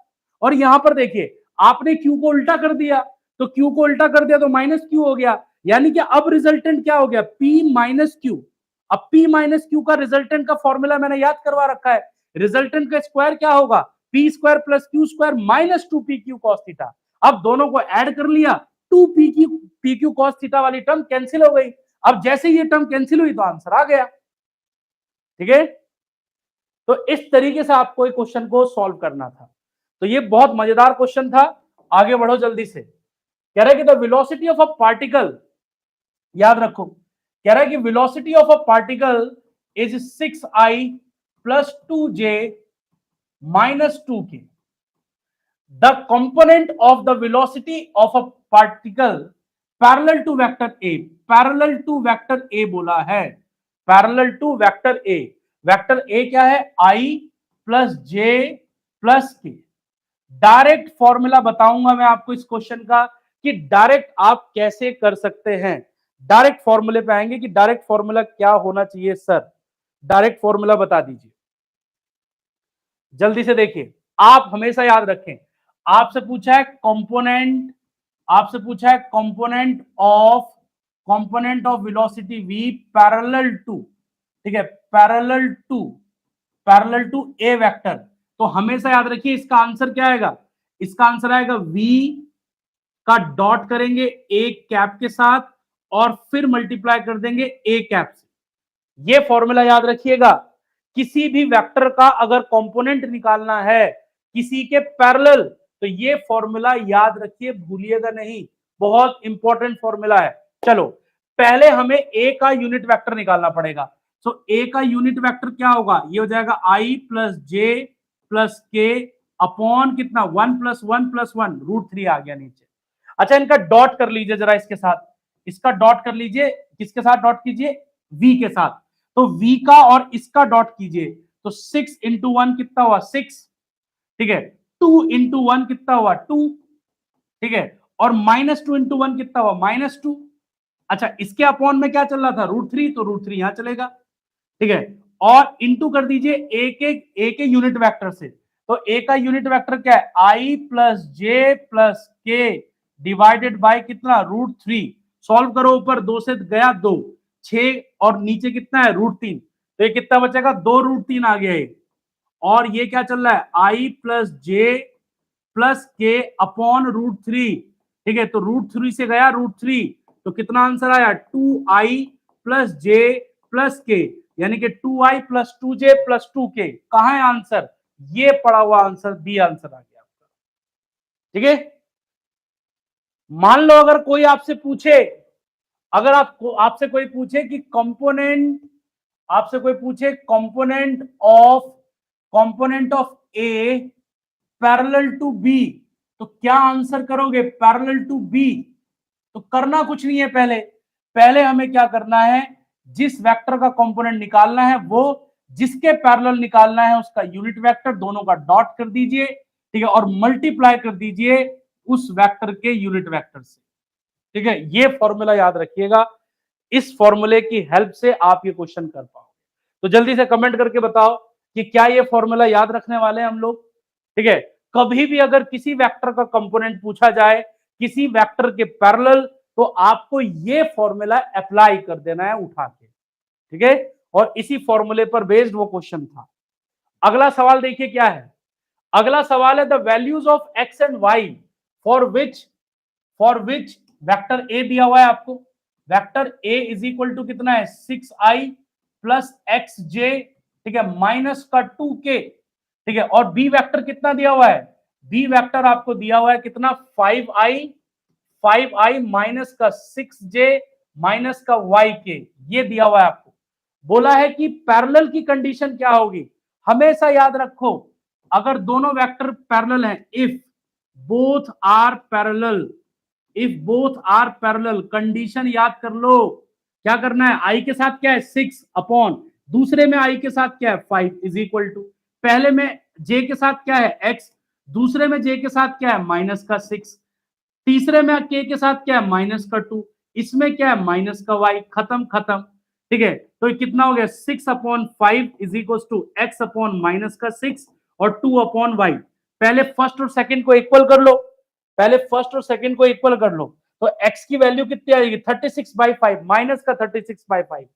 और यहां पर देखिए आपने क्यू को उल्टा कर दिया, तो क्यू को उल्टा कर दिया तो माइनस क्यू हो गया, यानी कि अब रिजल्टेंट क्या हो गया, p माइनस क्यू। अब p माइनस क्यू का रिजल्टेंट का फॉर्मूला मैंने याद करवा रखा है, रिजल्टेंट का स्क्वायर क्या होगा, p square plus Q square minus 2pq cos theta. अब दोनों को ऐड कर लिया, 2pq cos थीटा वाली टर्म कैंसिल हो गई, अब जैसे ये टर्म कैंसिल हुई तो आंसर आ गया। ठीक है, तो इस तरीके से आपको एक क्वेश्चन को सॉल्व करना था। तो ये बहुत मजेदार क्वेश्चन था, आगे बढ़ो जल्दी से। कह रहा है कि the velocity of a particle, याद रखो, कह रहा है कि velocity of a particle is 6i plus 2j minus 2k। The component of the velocity of a particle parallel to vector A, parallel to vector A बोला है, parallel to vector A, vector A क्या है, I plus J plus K. Direct formula बताऊंगा मैं आपको इस question का कि डायरेक्ट आप कैसे कर सकते हैं, डायरेक्ट फॉर्मूले पे आएंगे कि डायरेक्ट फॉर्मूला क्या होना चाहिए सर, डायरेक्ट फॉर्मूला बता दीजिए जल्दी से। देखिए आप हमेशा याद रखें, आपसे पूछा है कंपोनेंट, आपसे पूछा है component of velocity v parallel to, ठीक है, पैरेलल टू ए वेक्टर, तो हमेशा याद रखिए इसका आंसर क्या आएगा, इसका आंसर आएगा v का डॉट करेंगे ए कैप के साथ और फिर मल्टीप्लाई कर देंगे ए कैप से। ये फॉर्मूला याद रखिएगा, किसी भी वेक्टर का अगर कंपोनेंट निकालना है किसी के पैरेलल, तो ये फॉर्मूला याद रखिए, भूलिएगा नहीं, बहुत इंपॉर्टेंट फॉर्मूला है। चलो पहले हमें ए का यूनिट वेक्टर निकालना पड़ेगा, तो ए का यूनिट वेक्टर क्या होगा, ये हो जाएगा आई प्लस जे प्लस के अपॉन कितना 1 प्लस 1 प्लस 1 √3 आ गया नीचे। अच्छा इनका डॉट कर लीजिए जरा इसके साथ, इसका डॉट कर लीजिए, किसके साथ डॉट कीजिए, v के साथ, तो v का और इसका डॉट कीजिए, तो 6 इंटू 1 कितना हुआ 6, ठीक है, 2 इंटू 1 कितना हुआ 2, ठीक है, और -2 इंटू 1 कितना हुआ -2। अच्छा इसके अपॉन में क्या चल रहा था √3, तो √3 यहां चलेगा, ठीक है, और इंटू कर दीजिए ए के यूनिट वेक्टर से, तो ए का यूनिट वेक्टर क्या है, आई प्लस जे प्लस के डिवाइडेड बाय कितना √3। सॉल्व करो, ऊपर 2 से गया 2, 6 और नीचे कितना है √3, तो ये कितना बचेगा 2 √3 आ गया है, और ये क्या चल रहा है आई प्लस जे प्लस के अपॉन √3, ठीक है, तो √3 से गया √3, तो कितना आंसर आया 2i प्लस जे प्लस के, यानी कि 2i plus 2j plus 2k। कहां है आंसर, ये पड़ा हुआ आंसर, बी आंसर आ गया आपका। ठीक है, मान लो अगर कोई आपसे पूछे, अगर आपको आपसे कोई पूछे कि कंपोनेंट, आपसे कोई पूछे component of A parallel to B, तो क्या आंसर करोगे, पैरेलल टू बी, तो करना कुछ नहीं है, पहले पहले हमें क्या करना है, जिस वेक्टर का कंपोनेंट निकालना है वो जिसके पैरेलल निकालना है उसका यूनिट वेक्टर दोनों का डॉट कर दीजिए, ठीक है, और मल्टीप्लाई कर दीजिए उस वेक्टर के यूनिट वेक्टर से। ठीक है, ये फॉर्मूला याद रखिएगा, इस फॉर्मूले की हेल्प से आप ये क्वेश्चन कर पाओगे। तो जल्दी से कमेंट करके बताओ कि क्या ये फॉर्मूला याद रखने वाले हैं हम लोग। ठीक है, कभी भी अगर किसी वेक्टर का कंपोनेंट पूछा जाए किसी वेक्टर के पैरेलल, तो आपको ये फॉर्मूला अप्लाई कर देना है उठा के। ठीक है, और इसी फॉर्मूले पर बेस्ड वो क्वेश्चन था। अगला सवाल देखिए क्या है, अगला सवाल है the values of X and Y for which vector A दिया हुआ है आपको। Vector A is equal to कितना है 6i प्लस एक्स जे, ठीक है, माइनस का 2k, ठीक है। और बी वेक्टर कितना दिया हुआ है, बी वेक्टर आपको दिया हुआ है कितना 5i माइनस का 6j माइनस का yk, ये दिया हुआ है आपको। बोला है कि पैरेलल की कंडीशन क्या होगी, हमेशा याद रखो अगर दोनों वेक्टर पैरेलल हैं, if both are parallel, if both are parallel, condition याद कर लो। क्या करना है, आई के साथ क्या है 6 अपॉन, दूसरे में आई के साथ क्या है 5 इज इक्वल टू, पहले में जे के साथ क्या है x, दूसरे में जे के साथ क्या है माइनस का 6, तीसरे में के के साथ क्या है माइनस का 2, इसमें क्या है माइनस का y, खत्म खत्म, ठीक है। तो ये कितना हो गया 6 upon 5 is equal to X upon minus का 6 और 2 अपॉन y। पहले फर्स्ट और सेकंड को इक्वल कर लो, पहले फर्स्ट और सेकंड को इक्वल कर लो, तो x की वैल्यू कितनी आएगी 36/5 माइनस का 36/5,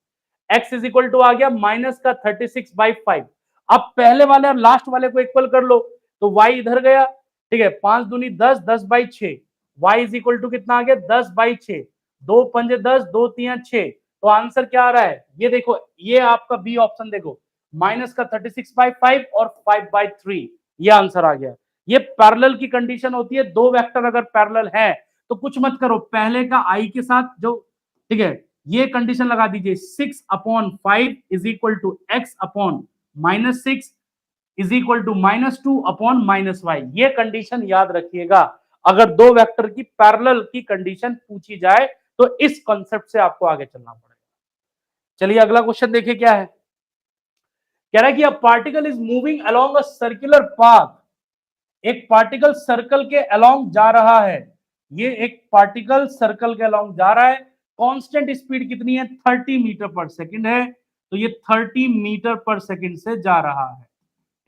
x इज इक्वल टू आ गया माइनस का 36/5। अब पहले वाले और लास्ट वाले को इक्वल कर लो, तो y इधर गया, ठीक है, 5 दूनी 10, 10/6, y इज इक्वल टू कितना आ गया 10/6, 2 पंजे 10, 2 तियां 6, तो आंसर क्या आ रहा है, ये देखो, ये आपका बी ऑप्शन देखो, माइनस का 36/5 और 5/3, ये आंसर आ गया। ये पैरेलल की कंडीशन होती है, दो वेक्टर अगर पैरेलल है तो कुछ मत करो, पहले का आई के साथ जो, ठीक है, ये कंडीशन लगा दीजिए 6/5 is equal to X upon minus 6 is equal to -2 upon -y, ये कंडीशन याद रखिएगा। अगर दो वेक्टर की पैरेलल की कंडीशन पूछी जाए तो इस कॉन्सेप्ट से आपको आगे चलना पड़ेगा। चलिए अगला क्वेश्चन देखिए क्या है, कह रहा है कि अ particle is moving along a circular path, एक पार्टिकल सर्कल के अलोंग जा रहा है, ये एक पार्टिकल सर्कल के अलोंग जा रहा है, कांस्टेंट स्पीड कितनी है 30 मीटर पर सेकंड है, तो ये 30 मीटर पर सेकंड से जा रहा है,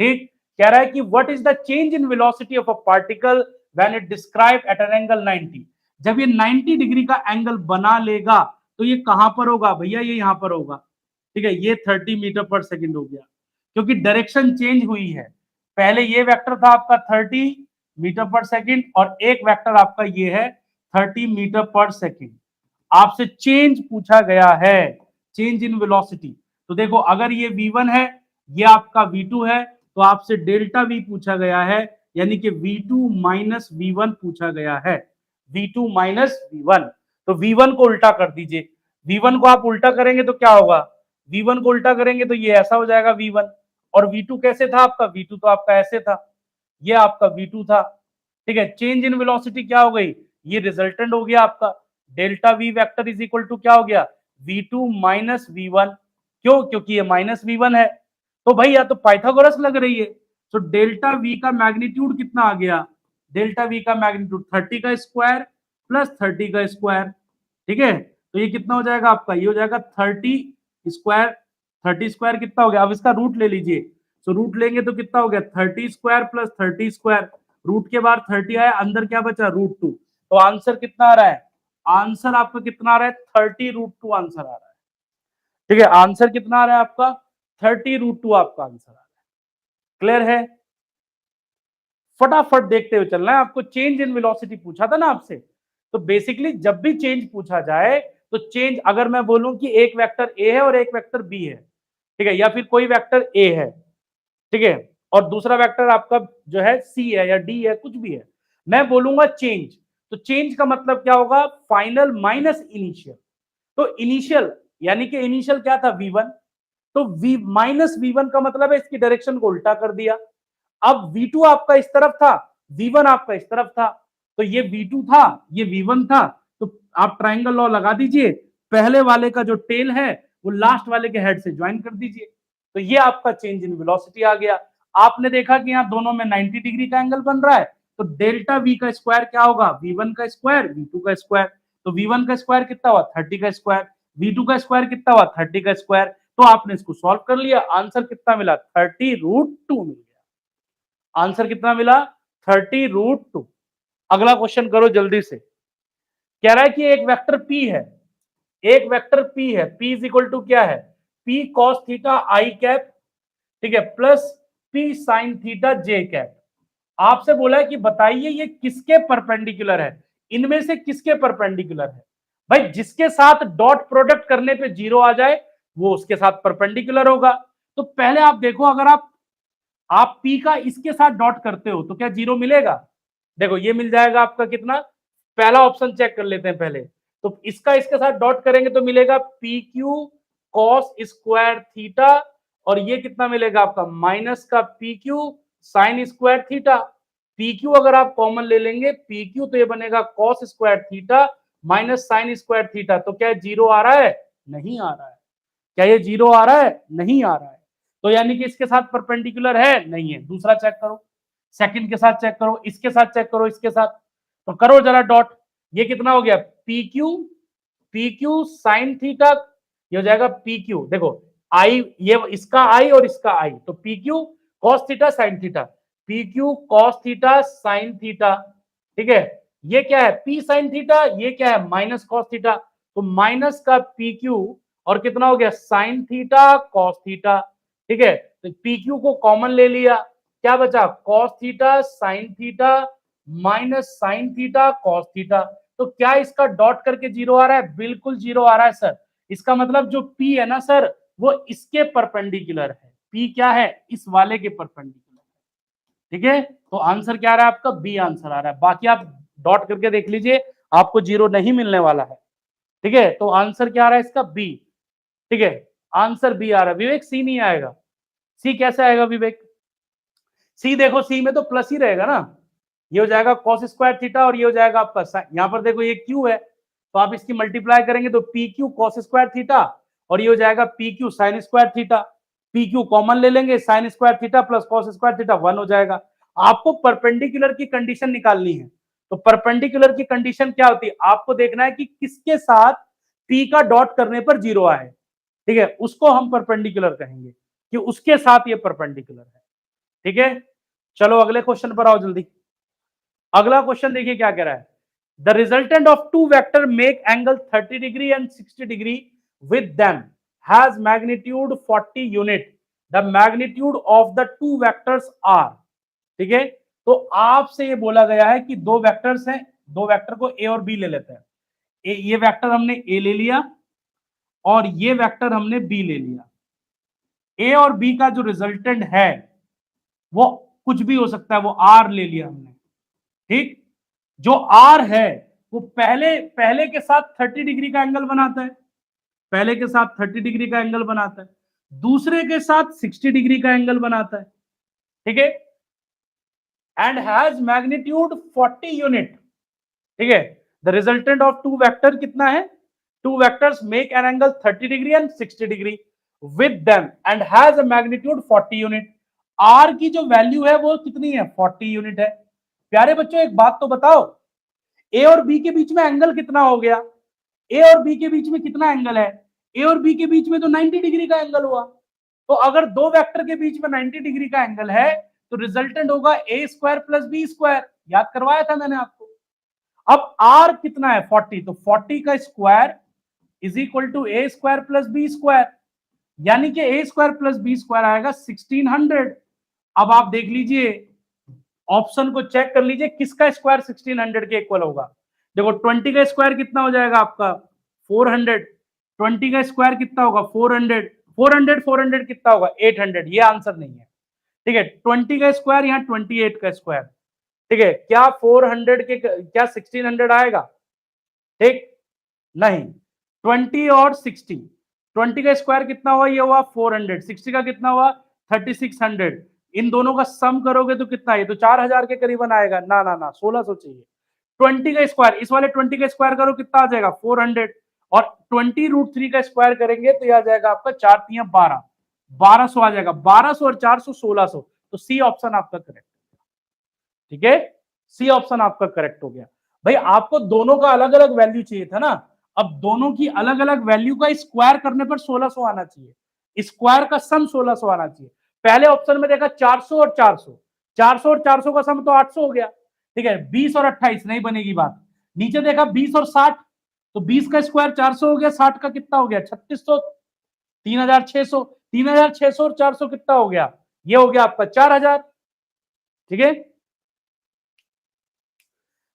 ठीक। कह रहा है कि what is the change in velocity of a particle when it describe at an angle 90, जब ये 90 डिग्री का एंगल बना लेगा तो ये कहां पर होगा भैया, ये यहां पर होगा, ठीक है। ये 30 मीटर पर सेकंड हो गया क्योंकि डायरेक्शन चेंज हुई है, पहले ये वेक्टर था आपका 30 मीटर पर सेकंड और एक वेक्टर आपका ये है 30 मीटर पर सेकंड, आपसे चेंज पूछा गया है, चेंज इन वेलोसिटी। तो देखो अगर ये v1 है, ये आपका v2 है, तो आपसे डेल्टा v पूछा गया है, यानी कि v2 माइनस v1 पूछा गया है, v2 माइनस v1। तो v1 को उल्टा कर दीजिए, v1 को आप उल्टा करेंगे तो क्या होगा, v1 को उल्टा करेंगे तो ये ऐसा हो जाएगा v1, और v2 कैसे था आपका, v2 तो आपका ऐसे था, ये आपका v2 था, ठीक है। चेंज इन वेलोसिटी क्या हो गई, ये रिजल्टेंट हो गया आपका, delta v vector is equal to क्या हो गया v2 माइनस v1, क्यों, क्योंकि ये माइनस v1 है, तो भाई या तो पाइथागोरस लग रही है, तो डेल्टा v का मैग्नीट्यूड कितना आ गया, डेल्टा v का मैग्नीट्यूड 30 का स्क्वायर प्लस 30 का स्क्वायर, ठीक है। तो ये कितना हो जाएगा आपका, ये हो जाएगा 30 स्क्वायर, 30 स्क्वायर कितना हो गया, अब इसका रूट ले लीजिए, तो रूट लेंगे तो कितना हो गया 30 स्क्वायर प्लस 30 स्क्वायर, रूट के बाद 30 आया, अंदर क्या बचा √2, तो आंसर कितना आ रहा है, आंसर आपका कितना आ रहा है 30√2 आंसर आ रहा है, ठीक है। आंसर कितना आ रहा है आपका 30√2 आपका आंसर आ रहा है, क्लियर है। फटाफट देखते हुए चलना है आपको, चेंज इन वेलोसिटी पूछा था ना आपसे, तो बेसिकली जब भी चेंज पूछा जाए तो चेंज, अगर मैं बोलूं कि एक वेक्टर ए है और एक वेक्टर बी है, ठीक है, या फिर कोई वेक्टर ए है, ठीक है, और दूसरा वेक्टर आपका जो है सी है या डी है, कुछ भी है, मैं बोलूंगा चेंज, तो चेंज का मतलब क्या होगा फाइनल माइनस इनिशियल, तो इनिशियल यानी कि इनिशियल क्या था v1, तो v माइनस v1 का मतलब है इसकी डायरेक्शन को उल्टा कर दिया, अब v2 आपका इस तरफ था, v1 आपका इस तरफ था, तो ये v2 था, ये v1 था, तो आप ट्रायंगल लॉ लगा दीजिए, पहले वाले का जो टेल है वो लास्ट वाले के हेड से ज्वाइन कर दीजिए, तो ये आपका चेंज इन वेलोसिटी आ गया। आपने देखा कि यहाँ दोनों में 90 डिग्री का एंगल बन रहा है, तो डेल्टा v का स्क्वायर क्या होगा, v1 का स्क्वायर v2 का स्क्वायर, तो v1 का स्क्वायर कितना हुआ 30 का स्क्वायर, v2 का स्क्वायर कितना हुआ 30 का स्क्वायर, तो आपने इसको सॉल्व कर लिया, आंसर कितना मिला 30√2 मिल गया, आंसर कितना मिला 30√2। अगला क्वेश्चन करो जल्दी से, कह रहा है कि एक वेक्टर p है, एक वेक्टर p है, p इज इक्वल टू क्या है p cos theta i cap, ठीक है, plus p sin theta j cap, आपसे बोला है कि बताइए ये किसके परपेंडिकुलर है, इनमें से किसके परपेंडिकुलर है। भाई जिसके साथ डॉट प्रोडक्ट करने पे जीरो आ जाए वो उसके साथ परपेंडिकुलर होगा। तो पहले आप देखो, अगर आप P का इसके साथ डॉट करते हो तो क्या जीरो मिलेगा? देखो ये मिल जाएगा आपका कितना, पहला ऑप्शन चेक कर लेते हैं पहले। तो इसका इसके साथ डॉट करेंगे तो मिलेगा P Q cos square theta, और ये कितना मिलेगा आपका माइनस का P Q sine square theta. P Q अगर आप कॉमन ले लेंगे पी क्यू तो ये बनेगा cos square theta minus sine square theta. तो क्या जीरो आ रहा है? नहीं आ रहा है। क्या ये जीरो आ रहा है? नहीं आ रहा है। तो यानी कि इसके साथ परपेंडिकुलर है? नहीं है। दूसरा चेक करो, सेकंड के साथ चेक करो, इसके साथ चेक करो, इसके साथ। तो करो जरा डॉट, ये कितना हो गया पी क्यू साइन थीटा, ये हो जाएगा पी क्यू, देखो आई, ये इसका आई और इसका आई, तो P Q cos theta sine theta, P Q cos theta sine theta. ठीक है, ये क्या है पी साइन थीटा, ये क्या है माइनस कॉस थीटा, तो माइनस का पी क्यू और कितना हो गया साइन थीटा कॉस थीटा। ठीक है, तो पी क्यू को कॉमन ले लिया, क्या बचा cos theta sine theta minus sine theta cos theta. तो क्या इसका डॉट करके जीरो आ रहा है? बिल्कुल जीरो आ रहा है सर। इसका मतलब जो P है ना सर वो इसके परपेंडिकुलर है। P क्या है? इस वाले के परपेंडिकुलर। ठीक है, तो आंसर क्या आ रहा है आपका? बी आंसर आ रहा है। बाकी आप डॉट करके देख लीजिए, आपको जीरो नहीं मिलने वाला है। ठीक है, तो आंसर क्या आ रहा है इसका? बी। ठीक है, आंसर बी आ रहा है। विवेक सी नहीं आएगा। सी कैसे आएगा विवेक? सी देखो, सी में तो प्लस ही रहेगा ना, ये हो जाएगा कॉस स्क्वायर थीटा और ये हो जाएगा आपका साइन। यहाँ पर देखो ये क्यू है तो आप इसकी मल्टीप्लाई करेंगे तो P Q cos square theta और ये हो जाएगा P Q sine square theta. P Q common ले लेंगे, sine square theta plus cos square theta 1 हो जाएगा। आपको परपेंडिकुलर की कंडीशन निकालनी है। तो परपेंडिकुलर की कंडीशन क्या होती है? आपको देखना है कि किसके साथ पी का डॉट करने पर जीरो आए। ठीक है, उसको हम परपेंडिकुलर कहेंगे कि उसके साथ ये परपेंडिकुलर है। ठीक है, चलो अगले क्वेश्चन पर आओ जल्दी। अगला क्वेश्चन देखिए क्या कह रहा है। The resultant of two vector make angle 30 degree and 60 degree with them has magnitude 40 unit. The magnitude of the two vectors are. ठीक है, तो आपसे ये बोला गया है कि दो वेक्टर्स हैं, दो वेक्टर को ए और बी ले लेते हैं। ये वेक्टर हमने ए ले लिया और ये वेक्टर हमने बी ले लिया। ए और बी का जो रिजल्टेंट है वो कुछ भी हो सकता है, वो आर ले लिया हमने। ठीक, जो आर है वो पहले पहले के साथ 30 डिग्री का एंगल बनाता है, पहले के साथ 30 डिग्री का एंगल बनाता है, दूसरे के साथ 60 डिग्री का एंगल बनाता है। ठीक है, एंड हैज मैग्नीट्यूड 40 यूनिट। ठीक है, the resultant of two vector कितना है? Two vectors make an angle 30 degree and 60 degree with them and has a magnitude 40 unit. R की जो वैल्यू है वो कितनी है? 40 यूनिट है। प्यारे बच्चों एक बात तो बताओ, ए और बी के बीच में एंगल कितना हो गया? ए और बी के बीच में कितना एंगल है? ए और बी के बीच में तो 90 डिग्री का एंगल हुआ। तो अगर दो वेक्टर के बीच में 90 डिग्री का एंगल है तो रिजल्टेंट होगा ए स्क्वायर प्लस बी स्क्वायर। याद करवाया था मैंने आपको। अब आर कितना है? 40, तो 40 का square is equal to A square plus B square, यानी कि A square plus B square आएगा 1600। अब आप देख लीजिए, ऑप्शन को चेक कर लीजिए किसका स्क्वायर 1600 के इक्वल होगा। देखो 20 का स्क्वायर कितना हो जाएगा आपका? 400। 20 का स्क्वायर कितना होगा? 400। 400 कितना होगा? 800। ये आंसर नहीं है। ठीक है, 20 का स्क्वायर यहाँ 28 का स्क्वायर। ठीक है, क्या 400 के क्या 1600 आएगा? ठीक, नहीं। 20 और 60, 20 का स्क्वायर कितना हुआ? ये हुआ 400। 60 का कितना हुआ? 3600। इन दोनों का सम करोगे तो कितना है? तो 4000 के करीबन आएगा। ना ना ना, 1600 चाहिए। 20 का स्क्वायर, इस वाले 20 का स्क्वायर करो कितना आ जाएगा? 400। और 20√3 का स्क्वायर करेंगे तो यह आ जाएगा आपका 4 3 12, 1200 आ जाएगा। 1200 और 400 1600। तो सी ऑप्शन आपका करेक्ट। ठीक है, सी ऑप्शन आपका करेक्ट हो गया। भाई आपको दोनों का अलग अलग वैल्यू चाहिए था ना, अब दोनों की अलग अलग वैल्यू का स्क्वायर करने पर 1600 आना चाहिए, स्क्वायर का सम 1600 आना चाहिए। पहले ऑप्शन में देखा 400 और 400, 400 और 400 का सम तो 800 हो गया। ठीक है, 20 और 28 नहीं बनेगी बात। नीचे देखा 20 और 60, तो 20 का स्क्वायर 400 हो गया, 60 का कितना हो गया? 3600, 3600, 3600 और 400 कितना हो गया? ये हो गया आपका 4000। ठीक है,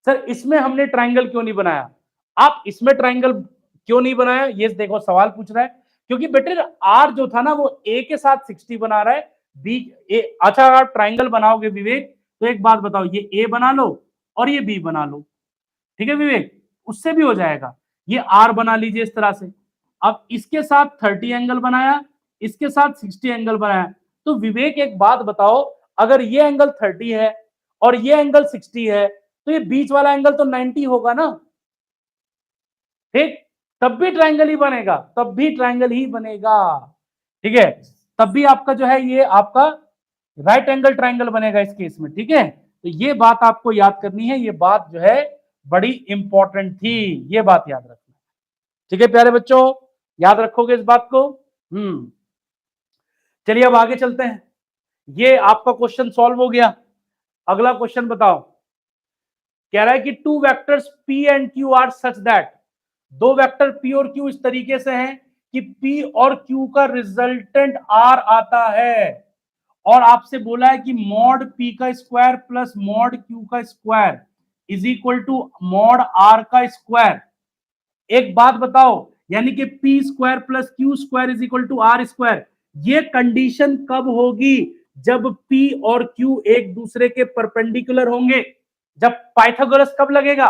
सर इसमें हमने ट्राइंगल क्यों नहीं बनाया, आप इसमें ट्राइंगल क्यों नहीं बनाया, ये देखो सवाल पूछ रहा है, क्योंकि बेटे आर जो था ना वो ए के साथ 60 बना रहा है, बी ए, अच्छा आप ट्राइंगल बनाओगे विवेक तो एक बात बताओ, ये ए बना लो और ये बी बना लो, ठीक है विवेक, उससे भी हो जाएगा। ये आर बना लीजिए इस तरह से, अब इसके साथ 30 एंगल बनाया, इसके साथ 60 एंगल बनाया, तो विवेक एक बात बताओ, अगर ये एंगल 30 है और ये एंगल 60 है तो ये बीच वाला एंगल तो 90 होगा ना, ठीक, तब भी ट्राइंगल ही बनेगा, तब भी ट्राइंगल ही बनेगा, ठीक है, तब भी आपका जो है ये आपका राइट एंगल ट्राइंगल बनेगा इस केस में, ठीक है, तो ये बात आपको याद करनी है, ये बात जो है बड़ी इंपॉर्टेंट थी, ये बात याद रखना, ठीक है प्यारे बच्चों, याद रखोगे इस बात को। चलिए अब आगे चलते हैं, ये आपका क्वेश्चन सॉल्व हो गया, अगला क्वेश्चन बताओ, कह रहा है कि two vectors p and q are such that, दो वेक्टर p और q इस तरीके से हैं कि p और q का रिजल्टेंट r आता है, और आपसे बोला है कि मॉड p का स्क्वायर प्लस मॉड q का square is equal to mod r का स्क्वायर। एक बात बताओ, यानी कि p square plus q square is equal to r square, ये कंडीशन कब होगी, जब p और q एक दूसरे के परपेंडिकुलर होंगे, जब पाइथागोरस कब लगेगा,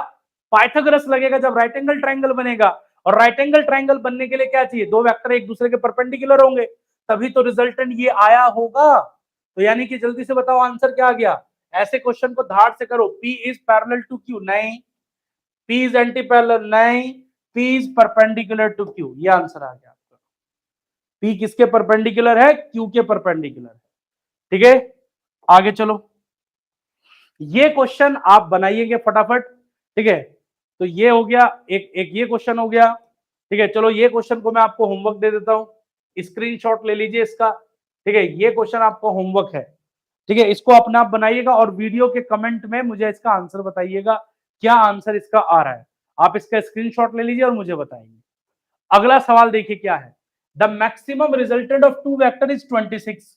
पाइथागोरस लगेगा जब राइट एंगल ट्राइंगल बनेगा, और राइट एंगल ट्राइंगल बनने के लिए क्या चाहिए, दो वेक्टर एक दूसरे के परपेंडिकुलर होंगे, तभी तो रिजल्टेंट ये आया होगा, तो यानी कि जल्दी से बताओ आंसर क्या आ गया, ऐसे क्वेश्चन को धार से करो, p is parallel to q, नहीं, p इज एंटी पैरेलल, नहीं, p is perpendicular to q, ये आंसर आ गया आपका, p किसके परपेंडिकुलर है, q के परपेंडिकुलर है, ठीक है, आगे चलो, ये क्वेश्चन आप बनाइएगा फटाफट, ठीक है, तो ये हो गया एक एक ये क्वेश्चन हो गया, ठीक है, चलो ये क्वेश्चन को मैं आपको होमवर्क दे देता हूं, स्क्रीनशॉट ले लीजिए इसका, ठीक है, ये क्वेश्चन आपको होमवर्क है, ठीक है, इसको अपने आप बनाइएगा और वीडियो के कमेंट में मुझे इसका आंसर बताइएगा, क्या आंसर इसका आ रहा है, आप इसका स्क्रीनशॉट ले लीजिए और मुझे बताइए। अगला सवाल देखिए क्या है, the maximum resultant of two vector is 26,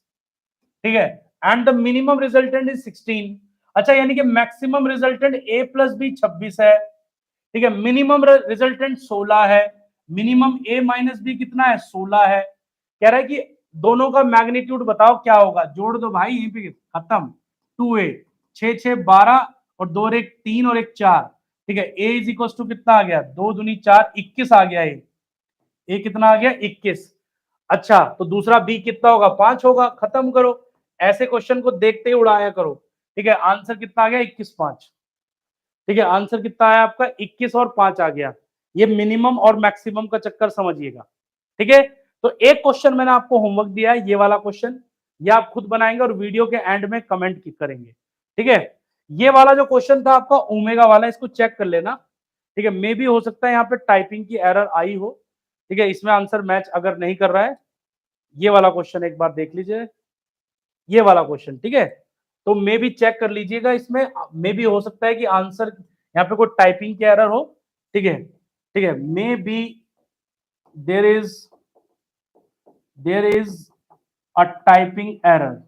ठीक है, and the minimum resultant is 16, अच्छा यानी कि maximum resultant a plus B 26 है, ठीक है, मिनिमम रिजल्टेंट 16 है, मिनिमम a माइनस बी कितना है 16 है, कह रहा है कि दोनों का मैग्नीट्यूड बताओ क्या होगा, जोड़ दो भाई यहीं पे खत्म, 2a 6 6 12 और 2 एक 3 और एक 4, ठीक है, a इज इक्वल टू कितना आ गया 2 दूनी 4 21 आ गया, a कितना आ गया 21, अच्छा तो दूसरा b कितना होगा 5 होगा, खत्म करो, ऐसे क्वेश्चन को देखते ही उड़ाया करो, ठीक है, आंसर कितना आ गया 21 5, ठीक है, आंसर कितना आया आपका 21 और 5 आ गया, ये मिनिमम और मैक्सिमम का चक्कर समझिएगा, ठीक है, तो एक क्वेश्चन मैंने आपको होमवर्क दिया है, ये वाला क्वेश्चन, ये आप खुद बनाएंगे और वीडियो के एंड में कमेंट करेंगे, ठीक है, ये वाला जो क्वेश्चन था आपका ओमेगा वाला, इसको चेक कर लेना, ठीक है, मे भी हो सकता है यहाँ पे टाइपिंग की एरर आई हो, ठीक है, इसमें आंसर मैच अगर नहीं कर रहा है, ये वाला क्वेश्चन एक बार देख लीजिए, ये वाला क्वेश्चन, ठीक है, तो मे भी चेक कर लीजिएगा, इसमें मे भी हो सकता है कि आंसर यहाँ पे कोई टाइपिंग की एरर हो, ठीक है, ठीक है, maybe there is a typing error,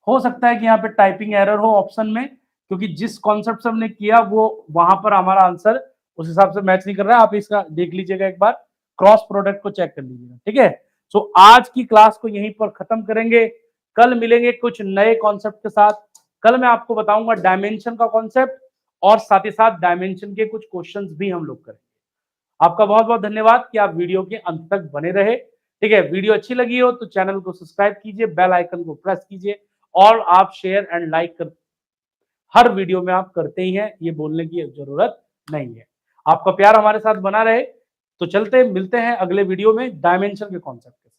हो सकता है कि यहाँ पे टाइपिंग एरर हो ऑप्शन में, क्योंकि जिस कॉन्सेप्ट से हमने किया वो वहां पर हमारा आंसर उस हिसाब से मैच नहीं कर रहा है, आप इसका देख लीजिएगा एक बार, क्रॉस प्रोडक्ट को चेक कर लीजिएगा, ठीक है, सो आज की क्लास को यहीं पर खत्म करेंगे, कल मिलेंगे कुछ नए कॉन्सेप्ट के साथ, कल मैं आपको बताऊंगा डायमेंशन का कॉन्सेप्ट और साथ ही साथ डायमेंशन के कुछ क्वेश्चंस भी हम लोग करेंगे। आपका बहुत बहुत धन्यवाद कि आप वीडियो के अंत तक बने रहे, ठीक है, वीडियो अच्छी लगी हो तो चैनल को सब्सक्राइब कीजिए, बेल आइकन को प्रेस कीजिए, और आप शेयर एंड लाइक कर हर वीडियो में आप करते ही हैं, ये बोलने की जरूरत नहीं है, आपका प्यार हमारे साथ बना रहे, तो चलते मिलते हैं अगले वीडियो में डायमेंशन के कॉन्सेप्ट के साथ।